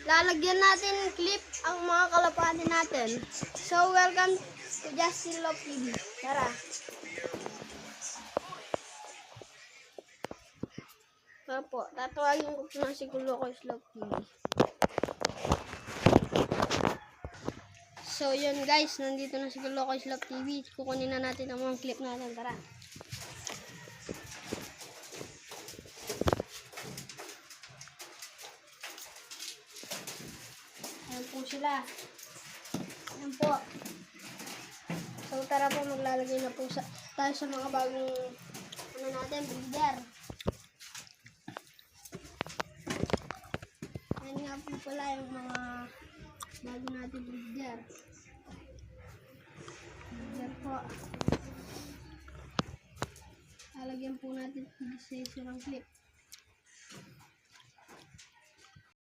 lalagyan natin clip ang mga kalapati natin. So, welcome to Justin Love TV. Tara. Opo, tatawagin ko po na si Kulokos Love TV. So, yun guys, nandito na si Kulokos Love TV. Kukunin na natin ang mga clip natin. Tara. Ayan po sila. Ayan po. So, tara po, maglalagay na po tayo sa mga bagong breeder. Ayan nga po pala yung mga bago natin breeder. Breeder po. Lalagyan po natin sa isang clip.